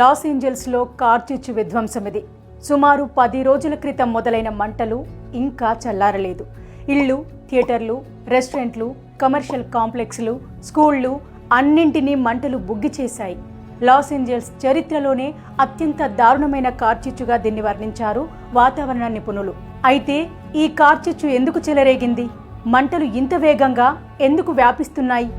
Loss ఏంజల్స్లో కార్చిచ్చు విధ్వంసమిది. సుమారు 10 రోజుల క్రితం మొదలైన మంటలు ఇంకా చల్లారలేదు. ఇళ్ళు, థియేటర్లు, రెస్టారెంట్లు, కమర్షియల్ కాంప్లెక్స్లు, స్కూళ్లు అన్నింటినీ మంటలు బుగ్గి చేశాయి. లాస్ ఏంజల్స్ చరిత్రలోనే అత్యంత దారుణమైన కార్చిచ్చుగా దీన్ని వర్ణించారు వాతావరణ నిపుణులు. అయితే ఈ కార్చిచ్చు ఎందుకు చెలరేగింది? మంటలు ఇంత వేగంగా ఎందుకు వ్యాపిస్తున్నాయి?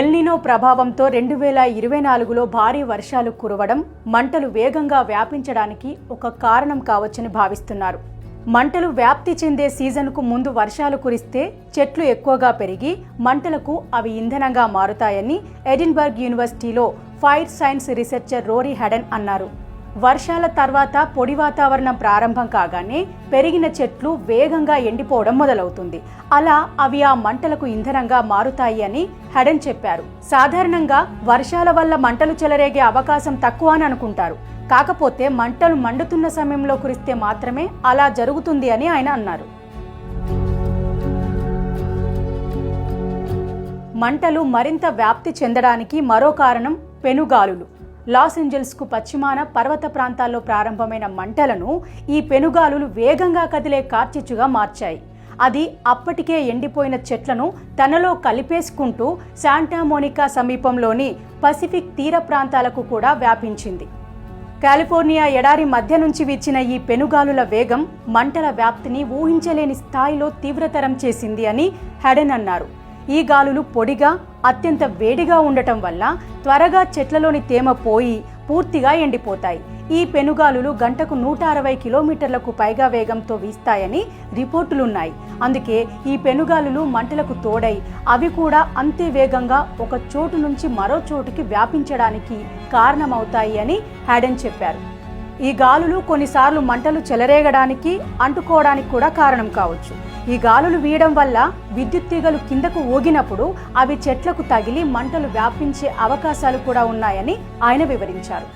ఎల్నినో ప్రభావంతో 2024లో భారీ వర్షాలు కురవడం మంటలు వేగంగా వ్యాపించడానికి ఒక కారణం కావచ్చని భావిస్తున్నారు. మంటలు వ్యాప్తి చెందే సీజన్కు ముందు వర్షాలు కురిస్తే చెట్లు ఎక్కువగా పెరిగి మంటలకు అవి ఇంధనంగా మారుతాయని ఎడిన్బర్గ్ యూనివర్సిటీలో fire science researcher Rory Hayden అన్నారు. వర్షాల తర్వాత పొడి వాతావరణం ప్రారంభం కాగానే పెరిగిన చెట్లు వేగంగా ఎండిపోవడం మొదలవుతుంది. అలా అవి ఆ మంటలకు ఇంధనంగా మారుతాయి అని హెడెన్ చెప్పారు. సాధారణంగా వర్షాల వల్ల మంటలు చెలరేగే అవకాశం తక్కువ అని అనుకుంటారు. కాకపోతే మంటలు మండుతున్న సమయంలో కురిస్తే మాత్రమే అలా జరుగుతుంది అని ఆయన అన్నారు. మంటలు మరింత వ్యాప్తి చెందడానికి మరో కారణం పెనుగాలులు. లాస్ ఏంజల్స్కు పశ్చిమాన పర్వత ప్రాంతాల్లో ప్రారంభమైన మంటలను ఈ పెనుగాలులు వేగంగా కదిలే కార్చిచ్చుగా మార్చాయి. అది అప్పటికే ఎండిపోయిన చెట్లను తనలో కలిపేసుకుంటూ శాంటా మోనికా సమీపంలోని పసిఫిక్ తీర ప్రాంతాలకు కూడా వ్యాపించింది. కాలిఫోర్నియా ఎడారి మధ్య నుంచి వీచిన ఈ పెనుగాలుల వేగం మంటల వ్యాప్తిని ఊహించలేని స్థాయిలో తీవ్రతరం చేసింది అని హెడెన్ అన్నారు. ఈ గాలులు పొడిగా, అత్యంత వేడిగా ఉండటం వల్ల త్వరగా చెట్లలోని తేమ పోయి పూర్తిగా ఎండిపోతాయి. ఈ పెనుగాలులు గంటకు 160 కిలోమీటర్లకు పైగా వేగంతో వీస్తాయని రిపోర్టులున్నాయి. అందుకే ఈ పెనుగాలులు మంటలకు తోడై అవి కూడా అంతే వేగంగా ఒక చోటు నుంచి మరో చోటుకి వ్యాపించడానికి కారణమవుతాయి అని హెడెన్ చెప్పారు. ఈ గాలులు కొన్నిసార్లు మంటలు చెలరేగడానికి, అంటుకోవడానికి కూడా కారణం కావచ్చు. ఈ గాలులు వీయడం వల్ల విద్యుత్ తీగలు కిందకు ఊగినప్పుడు అవి చెట్లకు తగిలి మంటలు వ్యాపించే అవకాశాలు కూడా ఉన్నాయని ఆయన వివరించారు.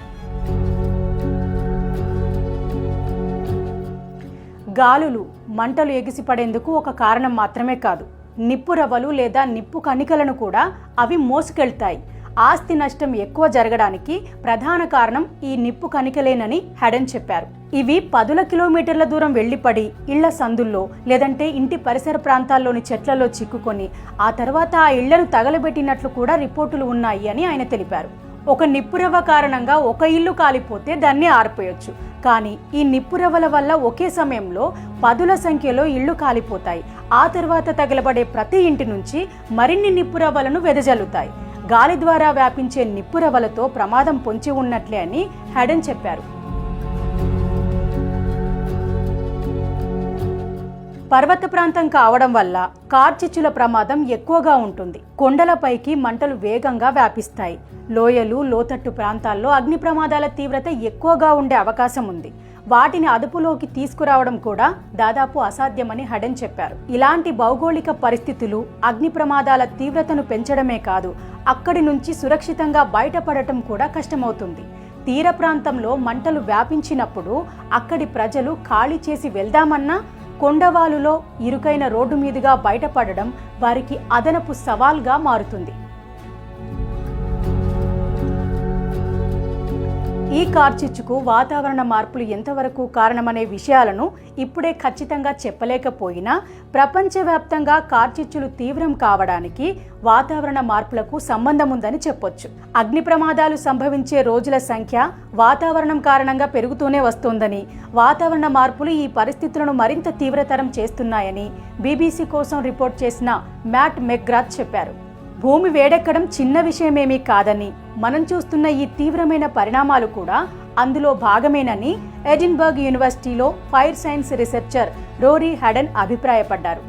గాలులు మంటలు ఎగిసిపడేందుకు ఒక కారణం మాత్రమే కాదు. నిప్పు రవ్వలు లేదా నిప్పు కణికలను కూడా అవి మోసుకెళ్తాయి. ఆస్తి నష్టం ఎక్కువ జరగడానికి ప్రధాన కారణం ఈ నిప్పు కణికలేనని హెడెన్ చెప్పారు. ఇవి 10 కిలోమీటర్ల దూరం వెళ్లిపడి ఇళ్ల సందుల్లో లేదంటే ఇంటి పరిసర ప్రాంతాల్లోని చెట్లలో చిక్కుకొని ఆ తర్వాత ఆ ఇళ్లను తగలబెట్టినట్లు కూడా రిపోర్టులు ఉన్నాయి అని ఆయన తెలిపారు. ఒక నిప్పురవ్వ కారణంగా ఒక ఇల్లు కాలిపోతే దాన్ని ఆర్పేయొచ్చు. కానీ ఈ నిప్పురవ్వల వల్ల ఒకే సమయంలో 10ల సంఖ్యలో ఇళ్లు కాలిపోతాయి. ఆ తర్వాత తగలబడే ప్రతి ఇంటి నుంచి మరిన్ని నిప్పురవ్వలను వెదజల్లుతాయి. గాలి ద్వారా వ్యాపించే నిప్పురవ్వలతో ప్రమాదం పొంచి ఉన్నట్లే అని హెడెన్ చెప్పారు. పర్వత ప్రాంతం కావడం వల్ల కార్చిచ్చుల ప్రమాదం ఎక్కువగా ఉంటుంది. కొండలపైకి మంటలు వేగంగా వ్యాపిస్తాయి. లోయలు, లోతట్టు ప్రాంతాల్లో అగ్ని ప్రమాదాల తీవ్రత ఎక్కువగా ఉండే అవకాశం ఉంది. వాటిని అదుపులోకి తీసుకురావడం కూడా దాదాపు అసాధ్యమని హెడెన్ చెప్పారు. ఇలాంటి భౌగోళిక పరిస్థితులు అగ్ని ప్రమాదాల తీవ్రతను పెంచడమే కాదు, అక్కడి నుంచి సురక్షితంగా బయటపడటం కూడా కష్టమవుతుంది. తీర ప్రాంతంలో మంటలు వ్యాపించినప్పుడు అక్కడి ప్రజలు ఖాళీ చేసి వెళ్దామన్నా కొండవాలులో ఇరుకైన రోడ్డు మీదుగా బయటపడడం వారికి అదనపు సవాల్గా మారుతుంది. ఈ కార్చిచ్చుకు వాతావరణ మార్పులు ఎంతవరకు కారణమనే విషయాలను ఇప్పుడే ఖచ్చితంగా చెప్పలేకపోయినా ప్రపంచవ్యాప్తంగా కార్చిచ్చులు తీవ్రం కావడానికి వాతావరణ మార్పులకు సంబంధం ఉందని చెప్పొచ్చు. అగ్ని ప్రమాదాలు సంభవించే రోజుల సంఖ్య వాతావరణం కారణంగా పెరుగుతూనే వస్తోందని, వాతావరణ మార్పులు ఈ పరిస్థితులను మరింత తీవ్రతరం చేస్తున్నాయని బీబీసీ కోసం రిపోర్ట్ చేసిన మ్యాట్ మెక్గ్రాత్ చెప్పారు. భూమి వేడెక్కడం చిన్న విషయమేమీ కాదని, మనం చూస్తున్న ఈ తీవ్రమైన పరిణామాలు కూడా అందులో భాగమేనని ఎడిన్బర్గ్ యూనివర్సిటీలో fire science researcher Rory Hayden అభిప్రాయపడ్డారు.